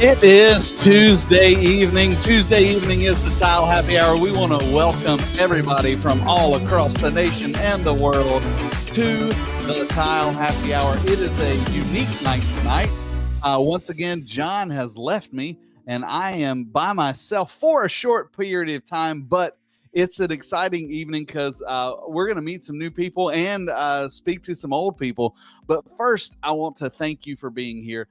It is Tuesday evening. Tuesday evening is the Tile Happy Hour. We want to welcome everybody from all across the nation and the world to the Tile Happy Hour. It is a unique night tonight. Once again, John has left me, and I am by myself for a short period of time, but it's an exciting evening because we're going to meet some new people and speak to some old people. But first, I want to thank you for being here.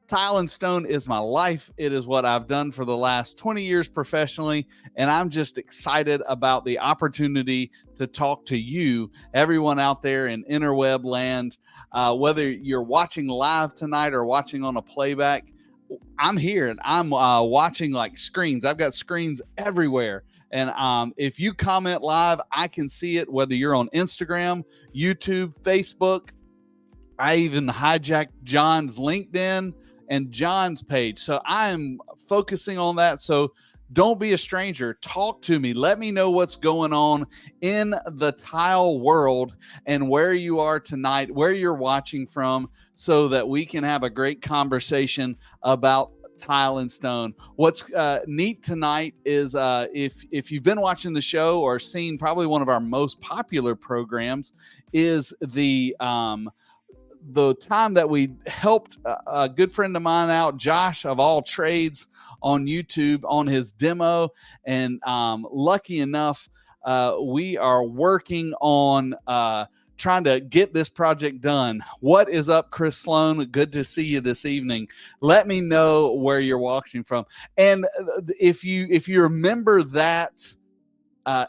Tile and stone is my life. It is what I've done for the last 20 years professionally, and I'm just excited about the opportunity to talk to you, everyone out there in interweb land. Whether you're watching live tonight or watching on a playback, I'm here and I'm watching like screens. I've got screens everywhere. And if you comment live, I can see it, whether you're on Instagram, YouTube, Facebook. I even hijacked John's LinkedIn and John's page. So I'm focusing on that. So don't be a stranger. Talk to me. Let me know what's going on in the tile world and where you are tonight, where you're watching from, so that we can have a great conversation about tile and stone. What's neat tonight is if you've been watching the show or seen probably one of our most popular programs is the time that we helped a good friend of mine out, Josh of all trades, on YouTube on his demo. And lucky enough, we are working on trying to get this project done. What is up, Chris Sloan? Good to see you this evening. Let me know where you're watching from. And if you remember that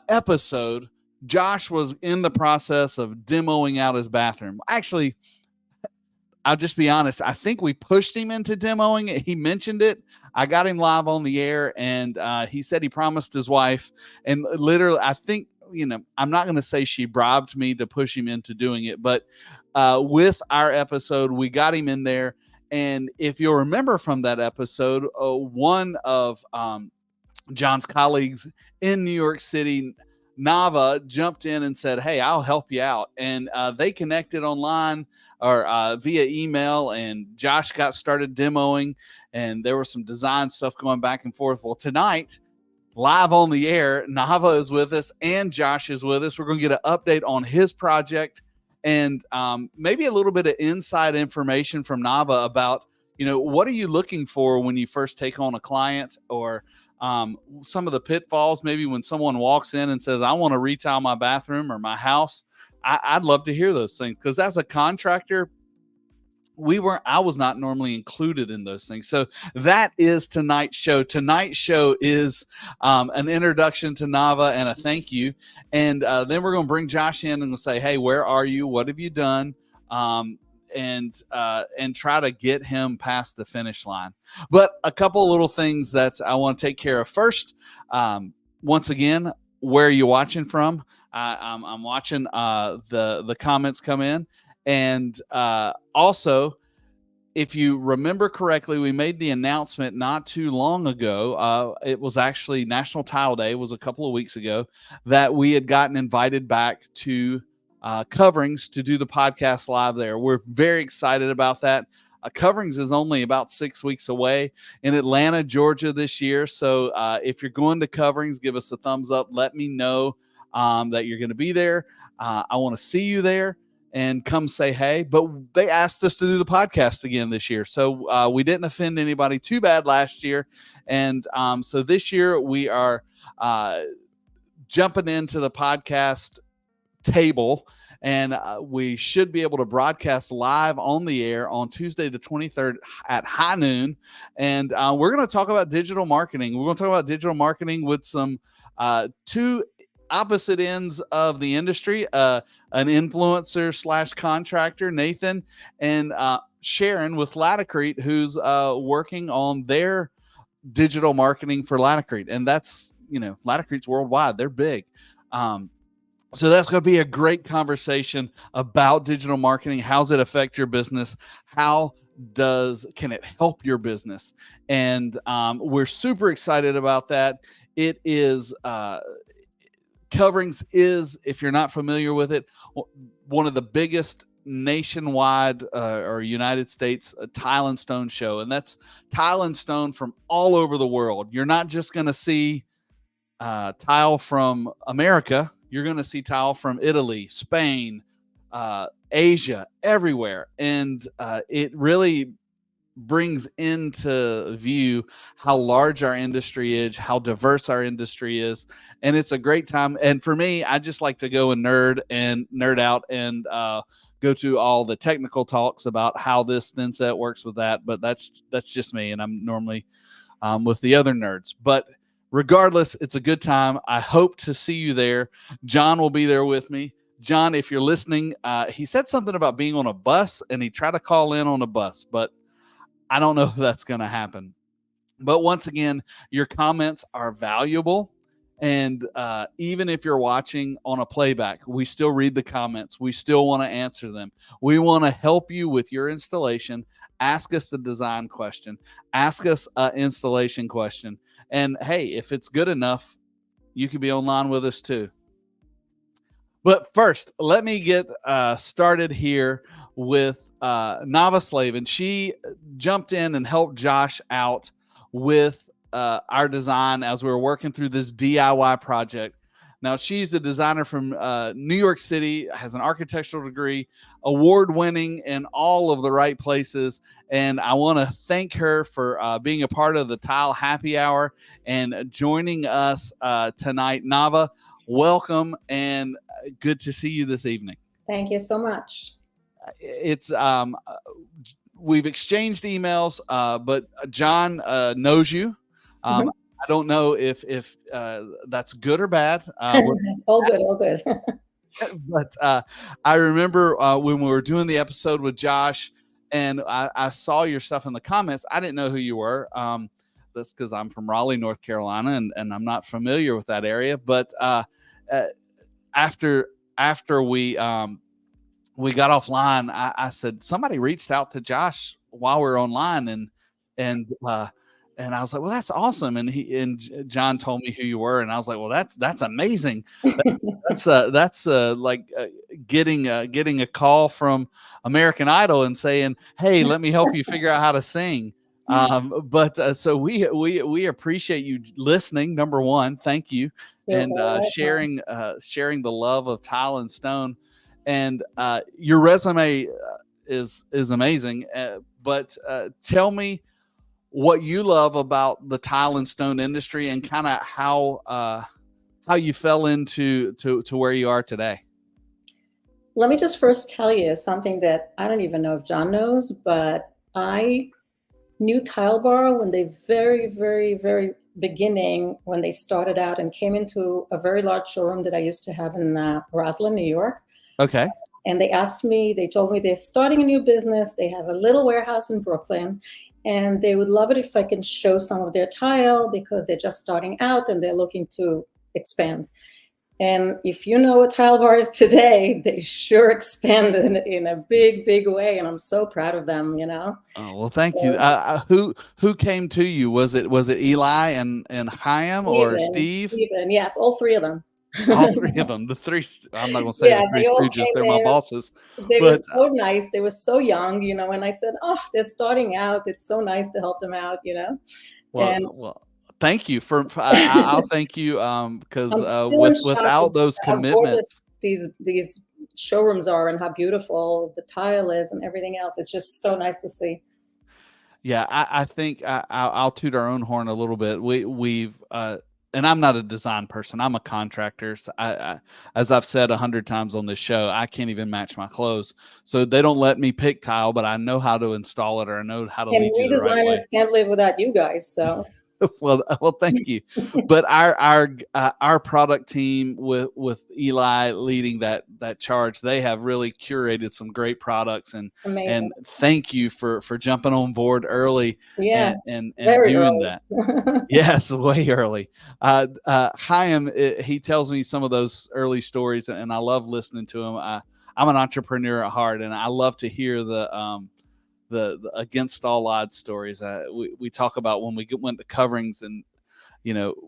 episode, Josh was in the process of demoing out his bathroom. Actually, I'll just be honest. I think we pushed him into demoing it. He mentioned it. I got him live on the air, and he said he promised his wife. And literally, I think, I'm not going to say she bribed me to push him into doing it, but with our episode, we got him in there. And if you'll remember from that episode, one of John's colleagues in New York City, Nava, jumped in and said, "Hey, I'll help you out." And they connected online or via email, and Josh got started demoing, and there was some design stuff going back and forth. Well, tonight, live on the air, Nava is with us and Josh is with us. We're going to get an update on his project and maybe a little bit of inside information from Nava about, what are you looking for when you first take on a client, or some of the pitfalls, maybe when someone walks in and says, "I want to retile my bathroom or my house." I'd love to hear those things, because as a contractor, I was not normally included in those things. So that is tonight's show. Tonight's show is an introduction to Nava and a thank you. And then we're going to bring Josh in and we'll say, "Hey, where are you? What have you done?" And try to get him past the finish line. But a couple of little things that I want to take care of. First, once again, where are you watching from? I'm watching the comments come in. And also, if you remember correctly, we made the announcement not too long ago. It was actually National Tile Day, was a couple of weeks ago, that we had gotten invited back to Coverings to do the podcast live there. We're very excited about that. Coverings is only about 6 weeks away in Atlanta, Georgia this year. So if you're going to Coverings, give us a thumbs up. Let me know that you're going to be there. I want to see you there and come say hey. But they asked us to do the podcast again this year. So we didn't offend anybody too bad last year. And so this year we are jumping into the podcast table, and we should be able to broadcast live on the air on Tuesday the 23rd at high noon. And we're going to talk about digital marketing. We're going to talk about digital marketing with some two opposite ends of the industry, an influencer / contractor, Nathan, and Sharon with Laticrete, who's working on their digital marketing for Laticrete. And that's, Laticrete's worldwide. They're big. So that's going to be a great conversation about digital marketing. How's it affect your business? How can it help your business? And we're super excited about that. It is Coverings is, if you're not familiar with it, one of the biggest nationwide or United States tile and stone show, and that's tile and stone from all over the world. You're not just going to see tile from America. You're going to see tile from Italy, Spain, Asia, everywhere, and it really brings into view how large our industry is, how diverse our industry is, and it's a great time. And for me, I just like to go and nerd out and go to all the technical talks about how this thin set works with that. But that's just me, and I'm normally with the other nerds. But regardless, it's a good time. I hope to see you there. John will be there with me. John, if you're listening, he said something about being on a bus, and he tried to call in on a bus, but I don't know if that's going to happen. But once again, your comments are valuable. And even if you're watching on a playback, we still read the comments. We still want to answer them. We want to help you with your installation. Ask us a design question. Ask us an installation question. And hey, if it's good enough, you can be online with us too. But first, let me get started here with Nava Slavin. She jumped in and helped Josh out with our design as we were working through this DIY project. Now, she's a designer from New York City, has an architectural degree, award-winning in all of the right places. And I want to thank her for being a part of the Tile Happy Hour and joining us tonight. Nava, welcome, and good to see you this evening. Thank you so much. It's we've exchanged emails, but John knows you. I don't know if that's good or bad. All good. But I remember when we were doing the episode with Josh, and I saw your stuff in the comments. I didn't know who you were. That's because I'm from Raleigh, North Carolina, and I'm not familiar with that area. But after we got offline, I said somebody reached out to Josh while we were online, and I was like, well, that's awesome. And John told me who you were, and I was like, well, that's amazing. That's like getting a call from American Idol and saying, hey, let me help you figure out how to sing. So we appreciate you listening. Number one, thank you. And sharing the love of tile and stone. And your resume is amazing. But tell me what you love about the tile and stone industry, and kind of how you fell into where you are today. Let me just first tell you something that I don't even know if John knows, but I knew Tile Bar when they very, very, very beginning, when they started out and came into a very large showroom that I used to have in Roslyn, New York. Okay. And they told me they're starting a new business. They have a little warehouse in Brooklyn, and they would love it if I can show some of their tile because they're just starting out and they're looking to expand. And if you know what Tile Bar is today, they sure expanded in a big, big way. And I'm so proud of them, you know. Oh, well, thank you. Who came to you? Was it Eli and Chaim or Steve? Steven, yes, all three of them. All three of them. The three. I'm not going to say the Three Stooges. They're my bosses. They were so nice. They were so young, you know. And I said, oh, they're starting out. It's so nice to help them out, you know. Well, thank you for. I'll thank you because without those commitments, these showrooms are, and how beautiful the tile is and everything else. It's just so nice to see. Yeah, I think I'll toot our own horn a little bit. We've and I'm not a design person. I'm a contractor. So as I've said 100 times on this show, I can't even match my clothes. So they don't let me pick tile, but I know how to install it, or I know how to lead you the right way. And we designers can't live without you guys. So. Well, thank you. But our product team with Eli leading that charge, they have really curated some great products, and thank you for jumping on board early. Yeah, and doing early. that. Yes, way early. Chaim, he tells me some of those early stories, and I love listening to him. I'm an entrepreneur at heart, and I love to hear the against all odds stories. We talk about when we went to coverings, and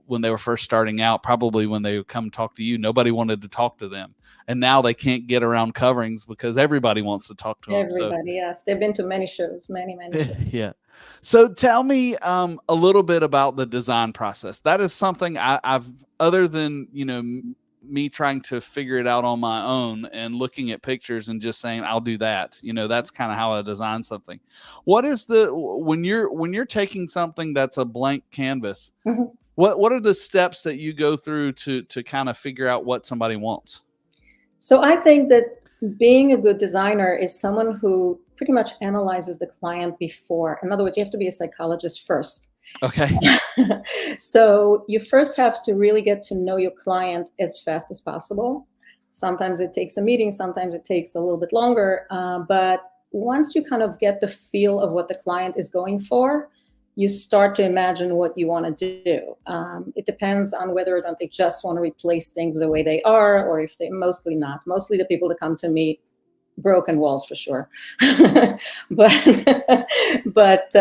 when they were first starting out, probably when they would come talk to you, nobody wanted to talk to them. And now they can't get around coverings because everybody wants to talk to them. Everybody, yes. They've been to many shows, many shows. Yeah. So tell me a little bit about the design process. That is something I've, other than, me trying to figure it out on my own and looking at pictures and just saying, I'll do that. That's kind of how I design something. What is when you're taking something that's a blank canvas, Mm-hmm. what are the steps that you go through to kind of figure out what somebody wants? So I think that being a good designer is someone who pretty much analyzes the client before. In other words, you have to be a psychologist first. Okay. So you first have to really get to know your client as fast as possible. Sometimes it takes a meeting, sometimes it takes a little bit longer. But once you kind of get the feel of what the client is going for, you start to imagine what you want to do. It depends on whether or not they just want to replace things the way they are, or if they mostly not. Mostly the people that come to me, broken walls for sure. but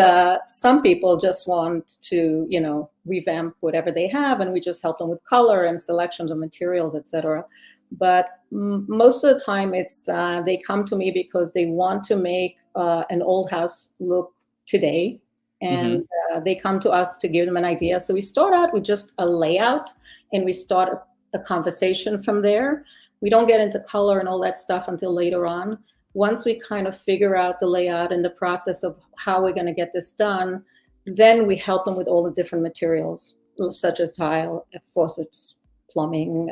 some people just want to, revamp whatever they have, and we just help them with color and selections of materials, etc. But most of the time it's they come to me because they want to make an old house look today. And they come to us to give them an idea. So we start out with just a layout, and we start a conversation from there. We don't get into color and all that stuff until later on. Once we kind of figure out the layout and the process of how we're going to get this done, then we help them with all the different materials, such as tile, faucets, plumbing,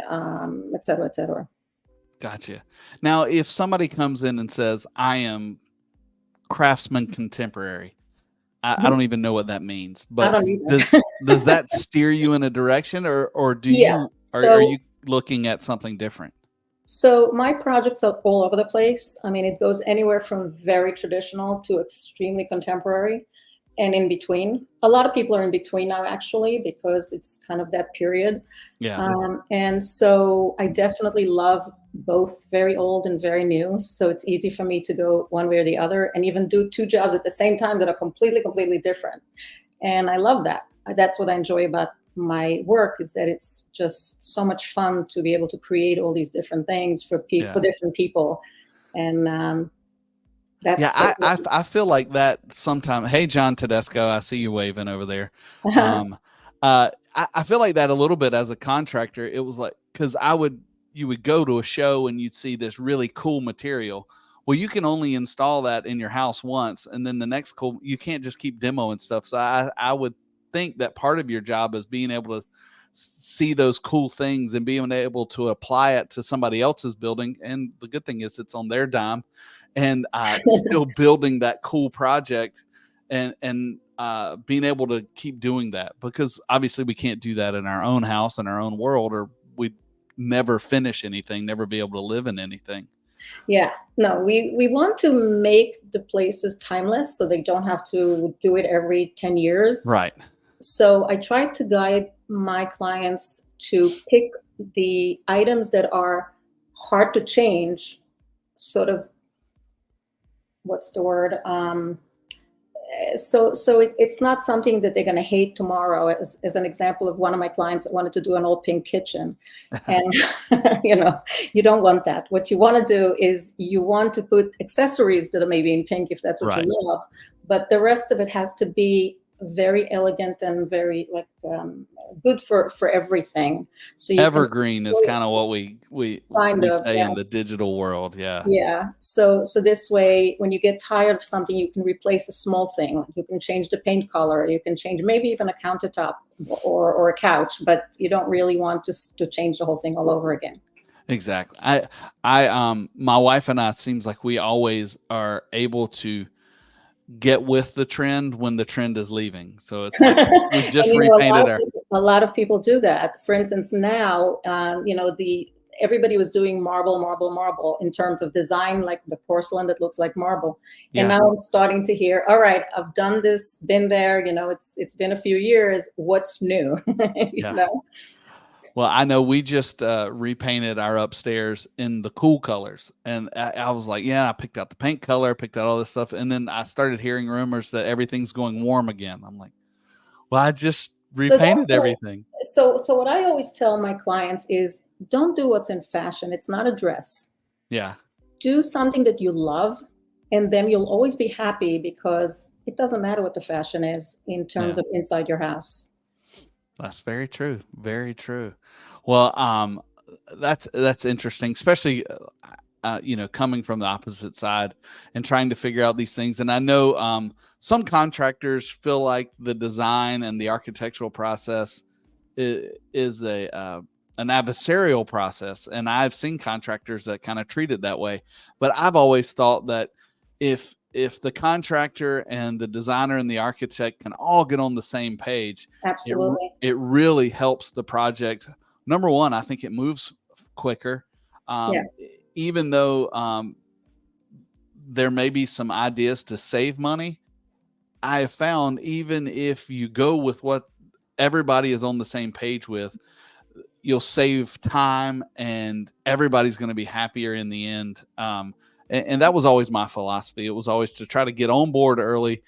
et cetera, et cetera. Gotcha. Now, if somebody comes in and says, I am craftsman contemporary, I don't even know what that means, but does that steer you in a direction, or do you, are you looking at something different? So my projects are all over the place. I mean, it goes anywhere from very traditional to extremely contemporary and in between. A lot of people are in between now, actually, because it's kind of that period. Yeah. And so I definitely love both very old and very new. So it's easy for me to go one way or the other, and even do two jobs at the same time that are completely different. And I love that. That's what I enjoy about my work, is that it's just so much fun to be able to create all these different things for for different people. And I feel like that sometimes. Hey, John Tedesco, I see you waving over there. I feel like that a little bit as a contractor. It was like, because you would go to a show and you'd see this really cool material. Well, you can only install that in your house once, and then the next you can't just keep demoing stuff. So I would think that part of your job is being able to see those cool things and being able to apply it to somebody else's building. And the good thing is it's on their dime, and still building that cool project and being able to keep doing that, because obviously we can't do that in our own house, in our own world, or we'd never finish anything, never be able to live in anything. Yeah, no, we want to make the places timeless, so they don't have to do it every 10 years. Right. So I try to guide my clients to pick the items that are hard to change, sort of, what's the word? So it's not something that they're going to hate tomorrow. As an example of one of my clients that wanted to do an all pink kitchen, and you don't want that. What you want to do is you want to put accessories that are maybe in pink if that's what you love, but the rest of it has to be very elegant and very good for everything. So evergreen is kind of what we say in the digital world. Yeah. So this way, when you get tired of something, you can replace a small thing. You can change the paint color. You can change maybe even a countertop or a couch, but you don't really want to change the whole thing all over again. Exactly. I my wife and I, seems like we always are able to get with the trend when the trend is leaving. So it's like we just repainted a lot of people do that. For instance, now everybody was doing marble in terms of design, like the porcelain that looks like marble. And now I'm starting to hear, all right, I've done this, been there, it's been a few years. What's new? you know? Well, I know we just repainted our upstairs in the cool colors. And I was like, I picked out the paint color, picked out all this stuff. And then I started hearing rumors that everything's going warm again. I'm like, well, I just repainted everything. So what I always tell my clients is, don't do what's in fashion. It's not a dress. Yeah. Do something that you love, and then you'll always be happy, because it doesn't matter what the fashion is in terms of inside your house. That's very true. Very true. Well, that's interesting, especially coming from the opposite side and trying to figure out these things. And I know some contractors feel like the design and the architectural process is an adversarial process, and I've seen contractors that kind of treat it that way. But I've always thought that if the contractor and the designer and the architect can all get on the same page, Absolutely, it really helps the project. Number one, I think it moves quicker. yes. Even though there may be some ideas to save money, I have found even if you go with what everybody is on the same page with, you'll save time and everybody's going to be happier in the end. And that was always my philosophy. It was always to try to get on board early,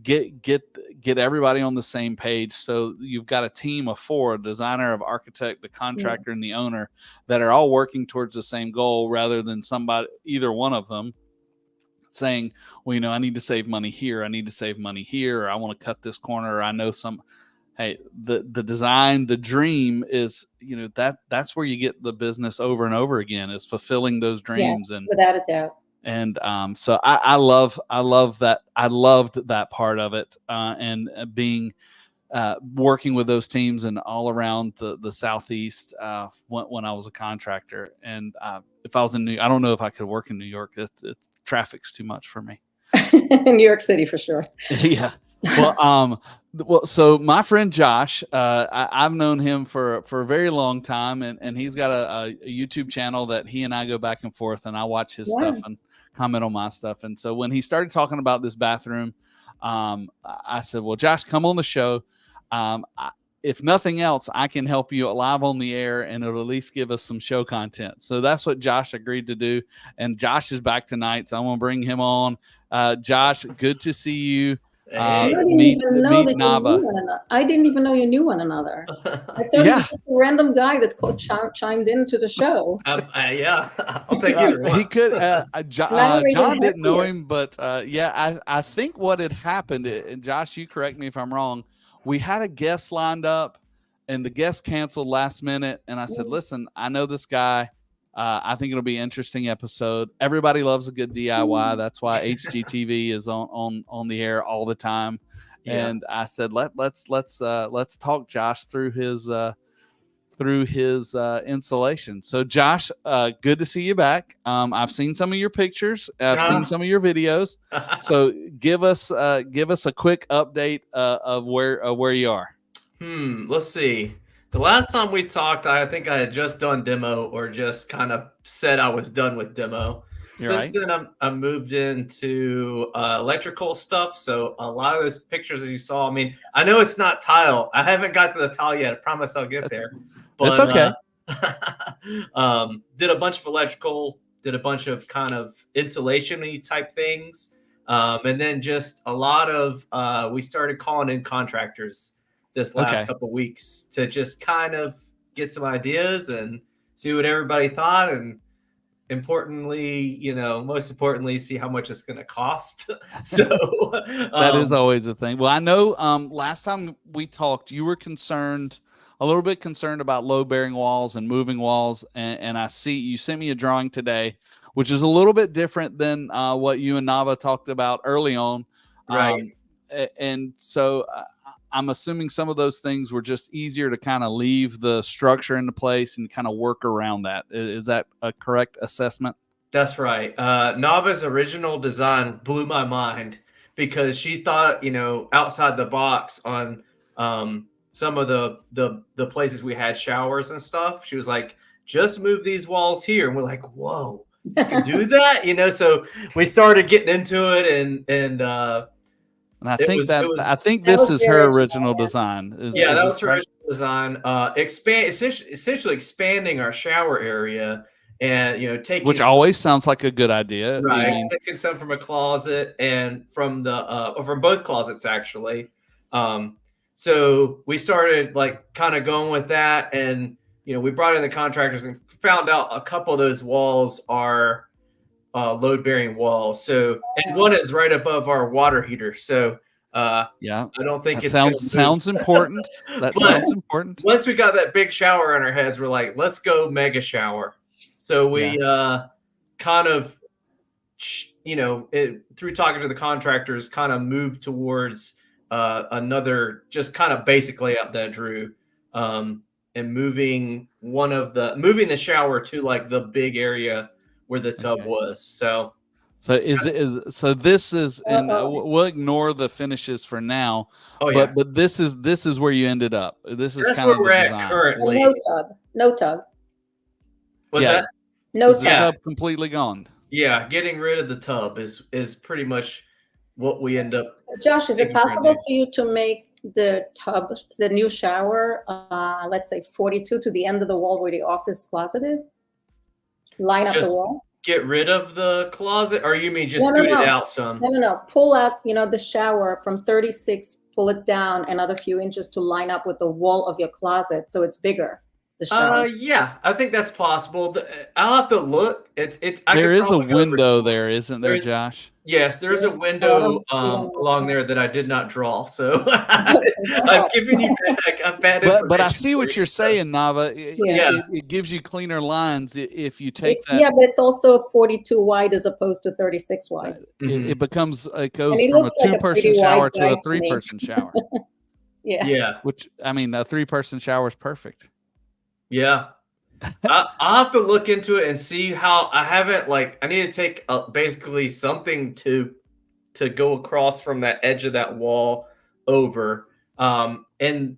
get everybody on the same page. So you've got a team of four: a designer, of architect, the contractor, and the owner, that are all working towards the same goal, rather than either one of them saying, well, I need to save money here, I need to save money here, or I want to cut this corner, or I know hey, the design, the dream is, that's where you get the business over and over again, is fulfilling those dreams. Yes, and without a doubt. And so I love that. I loved that part of it, and being working with those teams and all around the Southeast when I was a contractor. And if I was in I don't know if I could work in New York. It's traffic's too much for me. New York City for sure. Yeah. Well, so my friend Josh, I've known him for a very long time, and he's got a YouTube channel that he and I go back and forth, and I watch his stuff and comment on my stuff. And so when he started talking about this bathroom, I said, well, Josh, come on the show. If nothing else, I can help you live on the air, and it'll at least give us some show content. So that's what Josh agreed to do. And Josh is back tonight, so I'm going to bring him on. Josh, good to see you. Meet Nava. I didn't even know you knew one another. I thought you were just a random guy that chimed into the show. Yeah, I'll take you. He could. John didn't know him, but I think what had happened, and Josh, you correct me if I'm wrong, we had a guest lined up, and the guest canceled last minute. And I said, listen, I know this guy. I think it'll be an interesting episode. Everybody loves a good DIY. That's why HGTV is on the air all the time. Yeah. And I said, let's talk Josh through his installation. So Josh, good to see you back. I've seen some of your pictures. I've seen some of your videos. So give us a quick update of where you are. Let's see. The last time we talked, I think I had just done demo, or just kind of said I was done with demo. Since then, I moved into electrical stuff. So a lot of those pictures, as you saw, I mean, I know it's not tile. I haven't got to the tile yet. I promise I'll get there. But it's okay. Did a bunch of electrical, did a bunch of kind of insulation-y type things. And then just a lot of, we started calling in contractors this last couple of weeks to just kind of get some ideas and see what everybody thought. And most importantly, see how much it's going to cost. So that is always a thing. Well, I know last time we talked, you were a little bit concerned about load bearing walls and moving walls. And I see you sent me a drawing today, which is a little bit different than what you and Nava talked about early on. Right. And so I'm assuming some of those things were just easier to kind of leave the structure into place and kind of work around that. Is that a correct assessment? That's right. Nava's original design blew my mind, because she thought, outside the box on some of the places we had showers and stuff. She was like, just move these walls here. And we're like, whoa, you can do that? So we started getting into it, and I think this is her original design. That was her original design. Essentially expanding our shower area, and taking, which always sounds like a good idea, right? Taking some from a closet and from from both closets actually, So we started like kind of going with that, and we brought in the contractors and found out a couple of those walls are load-bearing walls. So, and one is right above our water heater. So Yeah, I don't think that it's gonna sounds important. That But sounds important. once we got that big shower on our heads, we're like, let's go mega shower. So we kind of, through talking to the contractors, kind of moved towards another, just kind of basically up that Drew, and moving the shower to like the big area where the tub was. So this is, and we'll ignore the finishes for now. But this is where you ended up. This is that's kind where of the we're at design. currently. No tub. What's that? No the tub completely gone. Yeah, getting rid of the tub is pretty much what we end up. Josh, is it possible for you to make the tub, the new shower, let's say 42 to the end of the wall where the office closet is? Line up the wall? Get rid of the closet, or you mean just scoot it out some? No. Pull out, the shower from 36, pull it down another few inches to line up with the wall of your closet so it's bigger. Yeah, I think that's possible. I'll have to look. There is a window there, isn't there, Josh? Yes, there's a window along there that I did not draw. So I'm giving you bad information. But I see what you're saying, Nava. It gives you cleaner lines if you take that. Yeah, but it's also 42 wide as opposed to 36 wide. It goes from a 2-person shower to a 3-person shower. Yeah. Which, I mean, a 3-person shower is perfect. Yeah. I'll have to look into it and see how. I need to take basically something to go across from that edge of that wall over. And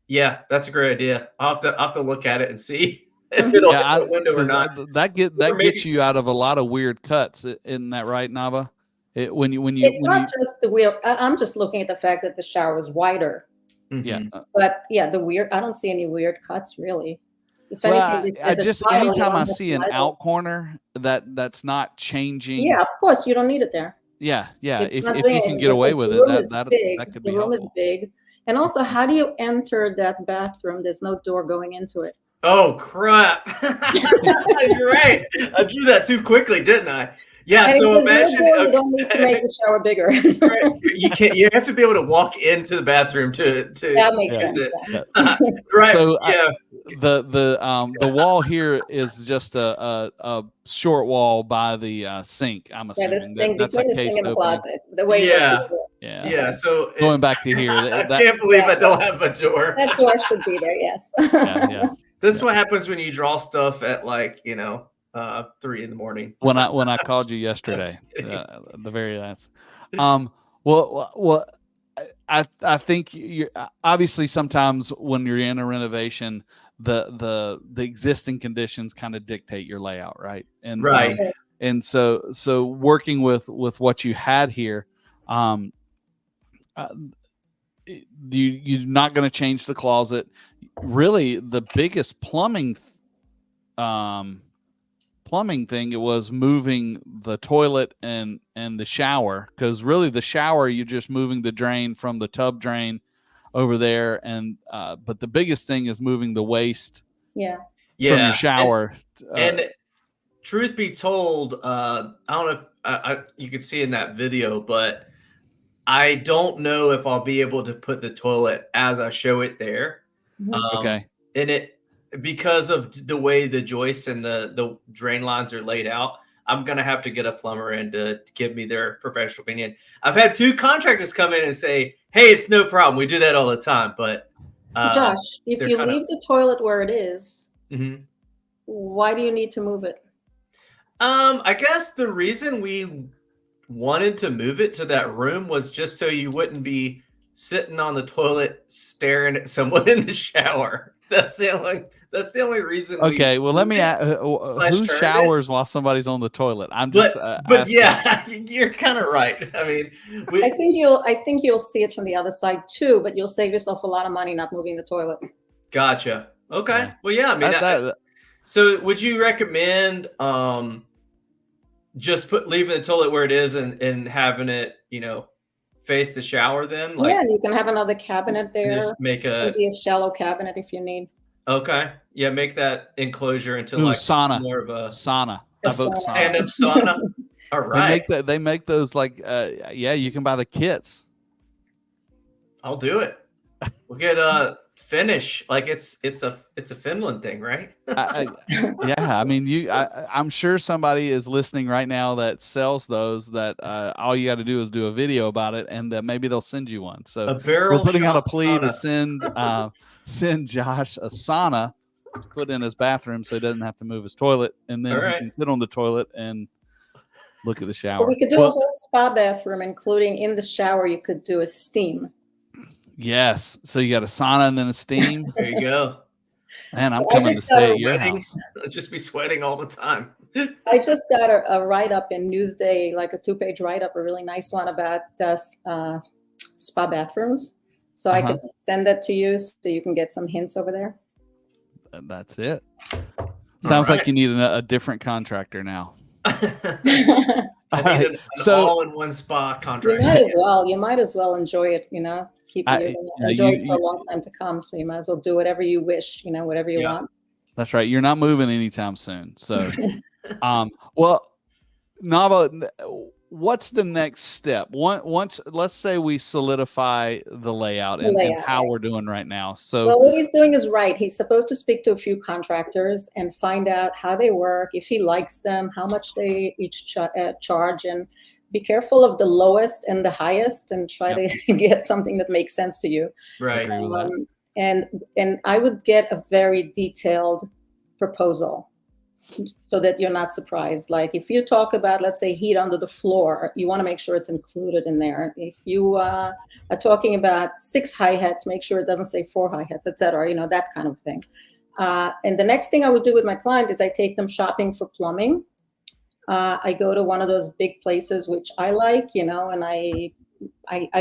yeah, that's a great idea. I'll have to look at it and see if it'll hit the window or not. That gets you out of a lot of weird cuts. Isn't that right, Nava? It's not just the weird. I'm just looking at the fact that the shower is wider. Yeah. But yeah, I don't see any weird cuts really. Anytime I see an out corner that's not changing. Yeah, of course, you don't need it there. Yeah. If you can get away with it, that could be the room is big. And also, how do you enter that bathroom? There's no door going into it. Oh crap! You're right. I drew that too quickly, didn't I? Yeah. And so imagine you don't need to make the shower bigger. You can't. You have to be able to walk into the bathroom to. That makes sense. Right. So yeah. The wall here is just a short wall by the sink. I'm assuming. Yeah, the sink between the sink and the closet. The way. Yeah. So going back to here, I can't believe I don't have a door. That door should be there. Yes. Yeah. This is what happens when you draw stuff at 3 in the morning. When I called you yesterday, the very last. Well, I think you're obviously sometimes when you're in a renovation, the existing conditions kind of dictate your layout, right? And right. And so working with what you had here, you're not going to change the closet. Really, the biggest plumbing thing, it was moving the toilet and the shower, because really the shower, you're just moving the drain from the tub drain over there, and but the biggest thing is moving the waste from your shower. And truth be told, I don't know if you could see in that video, but I don't know if I'll be able to put the toilet as I show it there. Okay. And because of the way the joists and the drain lines are laid out, I'm going to have to get a plumber in to give me their professional opinion. I've had 2 contractors come in and say, hey, it's no problem. We do that all the time. But Josh, if you leave the toilet where it is, why do you need to move it? I guess the reason we wanted to move it to that room was just so you wouldn't be sitting on the toilet staring at someone in the shower. That's the only reason. Okay, well, let me ask, who showers while somebody's on the toilet? I'm just but yeah, you're kind of right. I mean, I think you'll see it from the other side too, but you'll save yourself a lot of money not moving the toilet. Gotcha. Okay. Yeah. Well, yeah, I mean, so would you recommend just leaving the toilet where it is and having it, face the shower then? Like, Yeah, you can have another cabinet there. just make a Maybe a shallow cabinet if you need. okay, yeah, make that enclosure into Ooh, like sauna. more of a Sauna. A I vote sauna. stand-up sauna. sauna. All right, They make those like yeah, you can buy the kits. I'll do it. We'll get Finnish. Like it's a Finland thing, right? Yeah, I mean, I'm sure somebody is listening right now that sells those. That all you got to do is do a video about it, and maybe they'll send you one. So A barrel we're putting out a shop plea to sauna. send Josh a sauna to put in his bathroom, so he doesn't have to move his toilet, and then All he right. can sit on the toilet and look at the So shower. we could do a whole spa bathroom, including in the shower. You could do a steam. Yes, so you got a sauna and then a steam. There you go. Man, I'm So I coming to just stay got at your house. I'll just be sweating all the time. I just got a write-up in Newsday, like a 2-page write-up, a really nice one about spa bathrooms. So I could send that to you so you can get some hints over there. That's it. Sounds right. like you need a different contractor now. I need an all-in-one spa contract. You might as well enjoy it, keep it enjoy it for a long time to come. So you might as well do whatever you wish, whatever you want. That's right. You're not moving anytime soon. So, well, Nava, what's the next step? Once, let's say we solidify the layout and how we're doing right now. So, well, what he's doing is right. He's supposed to speak to a few contractors and find out how they work, if he likes them, how much they each charge, and be careful of the lowest and the highest, and try to get something that makes sense to you. Right. And I would get a very detailed proposal so that you're not surprised. Like if you talk about, let's say, heat under the floor, you want to make sure it's included in there. If you are talking about 6 hi-hats, make sure it doesn't say 4 hi-hats, etc. That kind of thing. And the next thing I would do with my client is I take them shopping for plumbing. I go to one of those big places, which I like, and I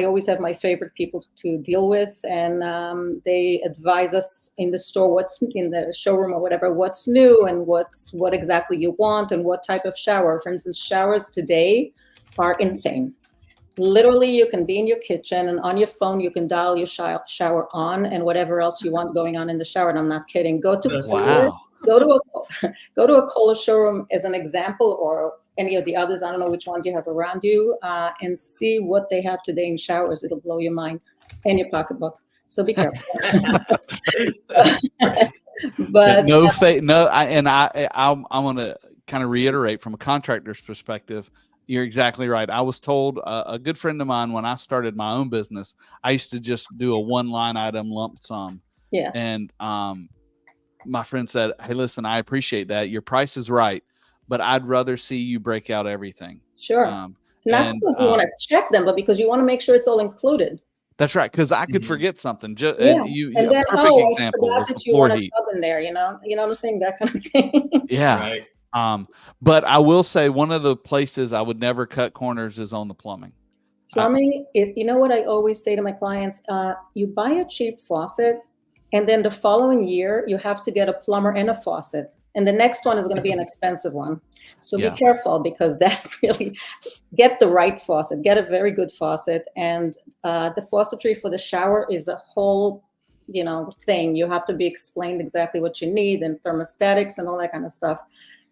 always have my favorite people to deal with, and they advise us in the store, what's in the showroom or whatever, what's new and what exactly you want and what type of shower. For instance, showers today are insane. Literally, you can be in your kitchen and on your phone, you can dial your shower on and whatever else you want going on in the shower. And I'm not kidding. Go to a Kohler showroom as an example, or any of the others. I don't know which ones you have around you, and see what they have today in showers. It'll blow your mind, and your pocketbook. So be careful. But I want to kind of reiterate from a contractor's perspective. You're exactly right. I was told a good friend of mine when I started my own business, I used to just do a 1-line item lump sum. Yeah. And my friend said, "Hey, listen, I appreciate that. Your price is right, but I'd rather see you break out everything." Sure. Not because you want to check them, but because you want to make sure it's all included. That's right. Because I could forget something. And then, a perfect example was the floor heat. In there, you know what I'm saying? That kind of thing. Yeah. Right. But I will say one of the places I would never cut corners is on the plumbing. Plumbing, you know what I always say to my clients, you buy a cheap faucet, and then the following year you have to get a plumber and a faucet. And the next one is going to be an expensive one. So be careful, because that's really, get the right faucet, get a very good faucet. And the faucetry for the shower is a whole, thing. You have to be explained exactly what you need, and thermostatics and all that kind of stuff.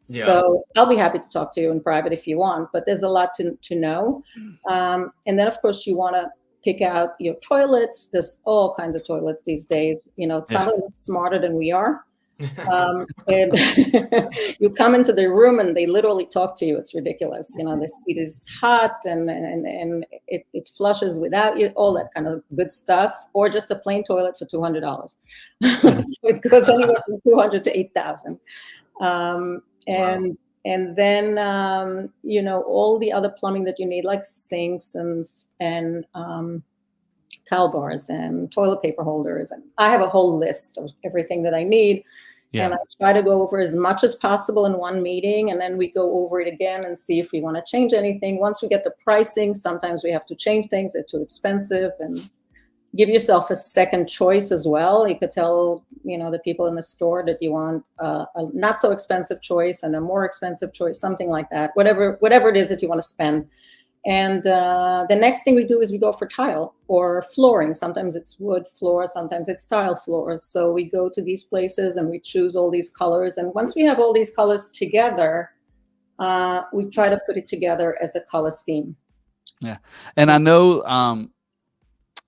Yeah. So I'll be happy to talk to you in private if you want, but there's a lot to know. And then of course you want to pick out your toilets. There's all kinds of toilets these days. Some of them smarter than we are. And you come into the room and they literally talk to you. It's ridiculous. The seat is hot and it flushes without you, all that kind of good stuff, or just a plain toilet for $200. So it goes anywhere from $200 to $8,000. And then all the other plumbing that you need, like sinks and towel bars and toilet paper holders. And I have a whole list of everything that I need. Yeah. And I try to go over as much as possible in one meeting, and then we go over it again and see if we want to change anything. Once we get the pricing, sometimes we have to change things. They're too expensive, and give yourself a second choice as well. You could tell, the people in the store that you want a not so expensive choice and a more expensive choice, something like that, whatever it is that you want to spend. And the next thing we do is we go for tile or flooring. Sometimes it's wood floor, sometimes it's tile floors. So we go to these places and we choose all these colors. And once we have all these colors together, we try to put it together as a color scheme. Yeah. And I know,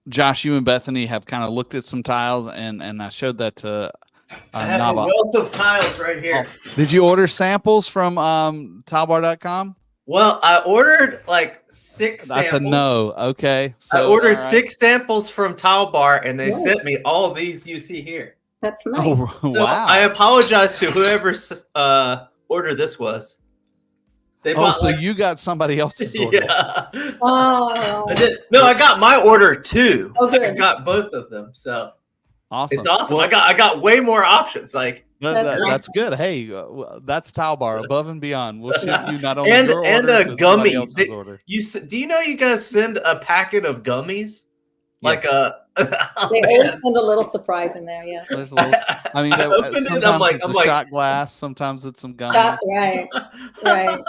Josh, you and Bethany have kind of looked at some tiles, and I showed that to I have Nava. a wealth of tiles right here. Oh, did you order samples from tilebar.com? Well, I ordered like 6 That's samples. a no. Okay. So I ordered all right. 6 samples from Tile Bar, and they Yeah. sent me all of these you see here. That's nice. Oh, So wow. I apologize to whoever's order this was. They Oh, bought so like, you got somebody else's order. yeah. Oh, I did. No, I got my order too. Oh, good. I got both of them. So Awesome. it's awesome. Well, I got way more options. Like that's good. Hey, that's Tile Bar, above and beyond. We'll ship you not only and your order, a but somebody gummy. else's order. Do you know you guys send a packet of gummies? Like Yes. oh, they man. always send a little surprise in there. Yeah. There's a little, I mean, I opened it, sometimes I'm like, it's a shot glass, sometimes it's some gummies. That's right. Right.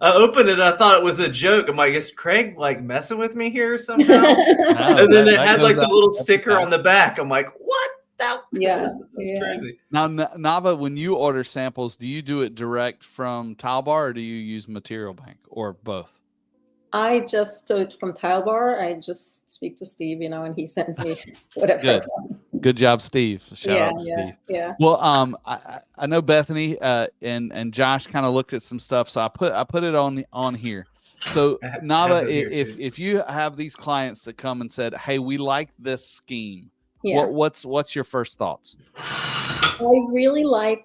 I opened it. I thought it was a joke. I'm like, is Craig like messing with me here somehow? No, And then it that had goes like the out little every sticker time. on the back. I'm like, what? That's Yeah. crazy. Now, Nava, when you order samples, do you do it direct from Tile Bar, or do you use Material Bank, or both? I just do it from Tile Bar. I just speak to Steve, and he sends me whatever. Good. Good job, Steve. Shout Yeah, out to Steve. yeah. Well, I know Bethany and Josh kind of looked at some stuff, so I put it on here. So I have Nava, it here, if you have these clients that come and said, "Hey, we like this scheme," Yeah. what's your first thoughts? I really like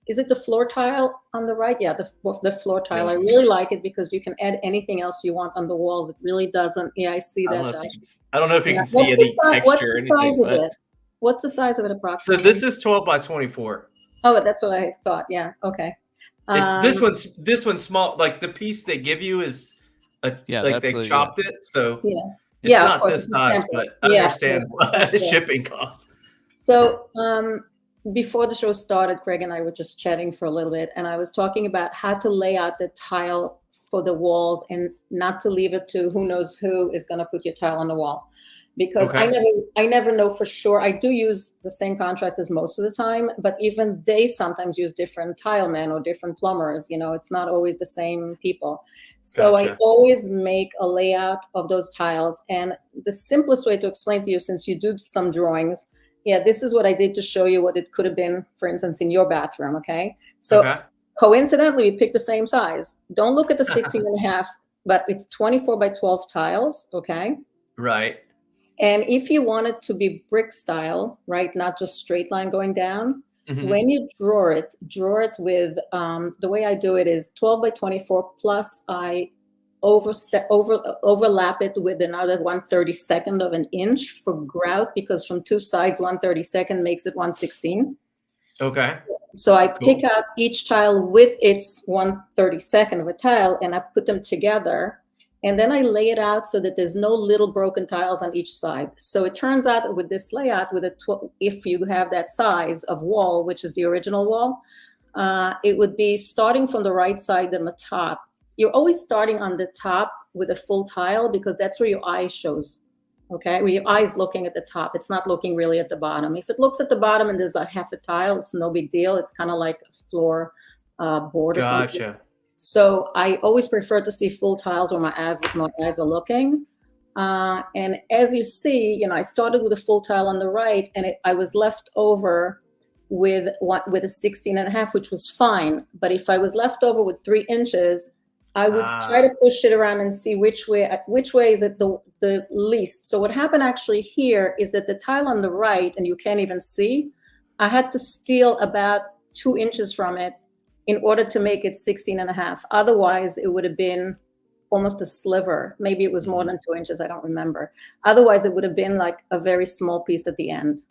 is it the floor tile on the right? Yeah, the floor tile. Yeah. I really like it because you can add anything else you want on the walls. It really doesn't. Yeah, I see that, Josh. I don't know if you Yeah. can see any texture What's or the size anything. of But... it? What's the size of it So approximately? this is 12 by 24. Oh, that's what I thought. Yeah. Okay. It's this one's small. Like the piece they give you is like they chopped it. So Yeah. it's Yeah, of not course, this it's size, sample. but I Yeah, understand what yeah. shipping costs. So before the show started, Greg and I were just chatting for a little bit, and I was talking about how to lay out the tile for the walls and not to leave it to who knows who is going to put your tile on the wall. Because I never know for sure. I do use the same contractors most of the time, but even they sometimes use different tile men or different plumbers. It's not always the same people. So Gotcha. I always make a layout of those tiles. And the simplest way to explain to you, since you do some drawings, this is what I did to show you what it could have been, for instance, in your bathroom, okay? So coincidentally, we picked the same size. Don't look at the 16 and a half, but it's 24 by 12 tiles, okay? Right. And if you want it to be brick style, right, not just straight line going down, when you draw it with, the way I do it is 12 by 24 plus I overlap it with another 1/32 of an inch for grout, because from two sides, 1/32 makes it 1/16. Okay. So I pick out each tile with its 1/32 of a tile and I put them together. And then I lay it out so that there's no little broken tiles on each side. So it turns out with this layout, if you have that size of wall, which is the original wall, it would be starting from the right side and the top. You're always starting on the top with a full tile because that's where your eye shows, okay? Where your eye is looking at the top. It's not looking really at the bottom. If it looks at the bottom and there's like half a tile, it's no big deal. It's kind of like a floor board or something. Gotcha. So I always prefer to see full tiles where my eyes are looking. And as you see, I started with a full tile on the right, and I was left over with a 16 and a half, which was fine. But if I was left over with 3 inches, I would try to push it around and see which way is it the least. So what happened actually here is that the tile on the right, and you can't even see, I had to steal about 2 inches from it in order to make it 16 and a half. Otherwise, it would have been almost a sliver. Maybe it was more than 2 inches. I don't remember. Otherwise, it would have been like a very small piece at the end.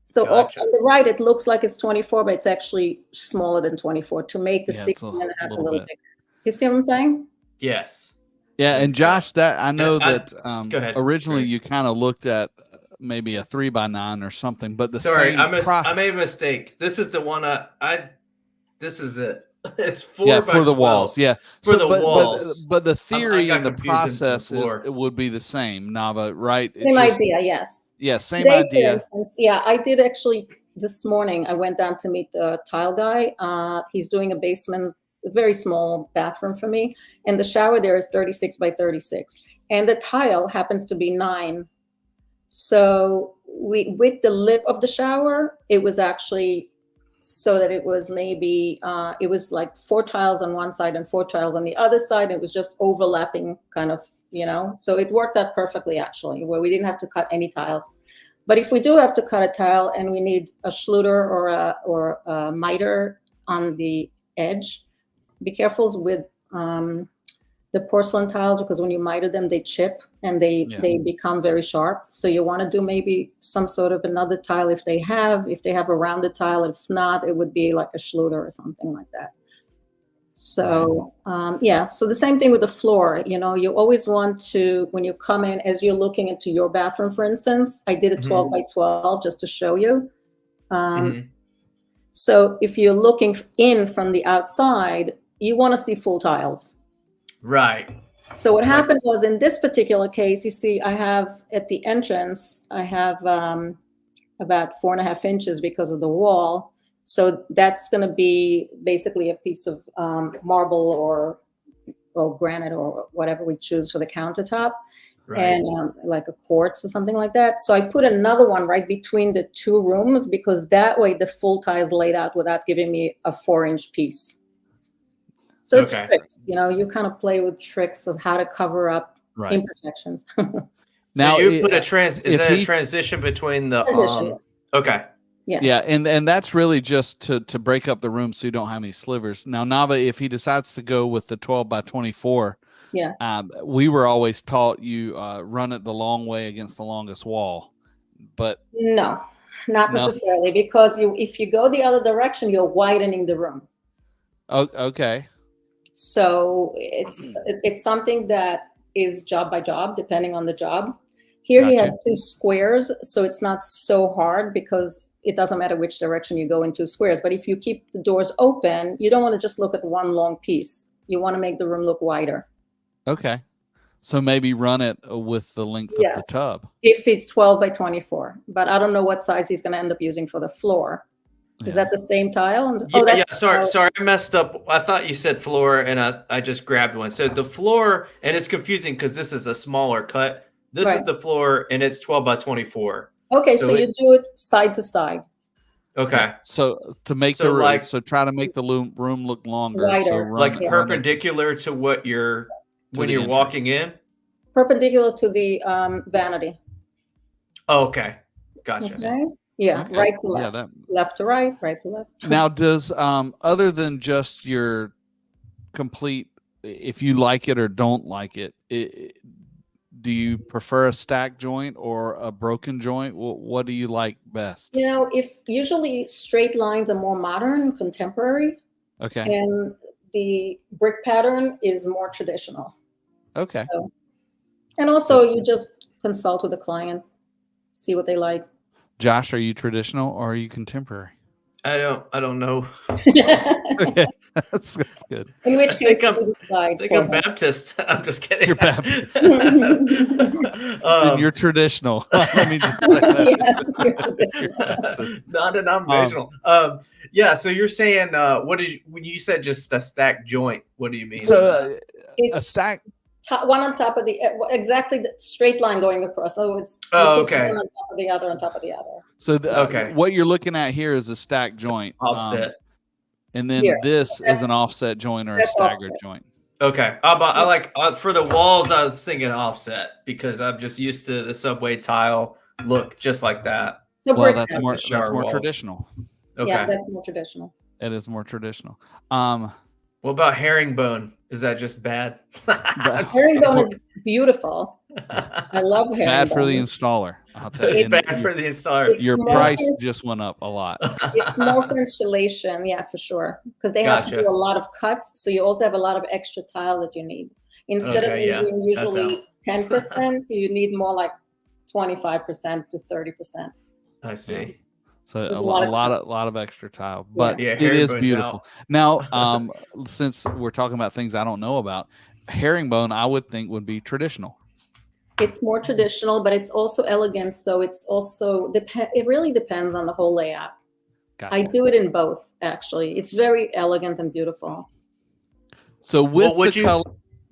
So Gotcha. on the right, it looks like it's 24, but it's actually smaller than 24 to make the 16 and a half a little bigger. Do you see what I'm saying? Yes. Yeah, and Josh, that I know that go ahead. originally you kind of looked at maybe a 3x9 or something, but I made a mistake. This is the one this is it. It's 4 by for the 12. walls. Yeah, For the walls. But the I theory got and the confused into the process floor. it would be the same, Nava, right? Same idea, yes. Yeah, same Today, for idea. instance, yeah, I did actually this morning. I went down to meet the tile guy. He's doing a basement, a very small bathroom for me, and the shower there is 36 by 36, and the tile happens to be 9. So with the lip of the shower, it was actually so that it was maybe it was like 4 tiles on one side and 4 tiles on the other side. It was just overlapping, kind of, So it worked out perfectly, actually, where we didn't have to cut any tiles. But if we do have to cut a tile and we need a Schluter or a miter on the edge, be careful with the porcelain tiles, because when you miter them, they chip and they become very sharp. So you want to do maybe some sort of another tile if they have a rounded tile. If not, it would be like a Schluter or something like that. So so the same thing with the floor. You always want to, when you come in, as you're looking into your bathroom, for instance, I did a 12 by 12 just to show you. So if you're looking in from the outside, you want to see full tiles. Right. So what happened was, in this particular case, you see, I have at the entrance, I have about 4.5 inches because of the wall. So that's going to be basically a piece of marble or granite or whatever we choose for the countertop, and like a quartz or something like that. So I put another one right between the 2 rooms, because that way the full tile is laid out without giving me a 4-inch piece. So it's tricks, you kind of play with tricks of how to cover up imperfections. Now, so you put a transition between the okay. Yeah, and that's really just to break up the room so you don't have any slivers. Now, Nava, if he decides to go with the 12 by 24, we were always taught you run it the long way against the longest wall, but no, not necessarily, because if you go the other direction, you're widening the room. Oh, okay. So it's something that is job by job, depending on the job. Here he has 2 squares, so it's not so hard, because it doesn't matter which direction you go in 2 squares. But if you keep the doors open, you don't want to just look at one long piece. You want to make the room look wider. Okay. So maybe run it with the length of the tub. If it's 12 by 24. But I don't know what size he's going to end up using for the floor. Is that the same tile? Sorry, I messed up. I thought you said floor, and I just grabbed one. So the floor, and it's confusing because this is a smaller cut. This is the floor, and it's 12 by 24. Okay, so you do it side to side. Okay. So to make the room, try to make the room look longer. Wider. So like perpendicular to what when you're walking in? Perpendicular to the vanity. Oh, okay. Gotcha. Okay. Yeah, okay. Right to left. Left to right, right to left. Now, does other than just your complete, if you like it or don't like it, do you prefer a stack joint or a broken joint? What do you like best? If usually straight lines are more modern, contemporary. Okay. And the brick pattern is more traditional. Okay. So, and also you just consult with the client, see what they like. Josh, are you traditional or are you contemporary? I don't know. Okay. That's good. In which case, I think I'm Baptist. I'm just kidding. You're Baptist. And you're traditional. Let me just say that. Yes, you're non-denominational. So you're saying when you said just a stacked joint, what do you mean? So a stack. One on top of the exactly the straight line going across. So it's okay. One on top of the other on top of the other. So what you're looking at here is a stacked joint. Offset. And then this is an offset joint or a staggered joint. Okay. I like for the walls, I was thinking offset because I'm just used to the subway tile look just like that. So well, that's more traditional. Okay. Yeah, that's more traditional. It is more traditional. What about herringbone? Is that just bad? Herringbone is beautiful. I love herringbone. Bad for the installer. I'll tell you. It's bad for the installer. Your price just went up a lot. It's more for installation, yeah, for sure. Because they have to do a lot of cuts, so you also have a lot of extra tile that you need. Instead of using usually 10%, you need more like 25% to 30%. I see. So There's a lot of extra tile, but Yeah, it is herringbone's beautiful. out. Now, since we're talking about things I don't know about, herringbone, I would think would be traditional. It's more traditional, but it's also elegant. So it's also it really depends on the whole layout. Gotcha. I do it in both, actually. It's very elegant and beautiful. So with would the you color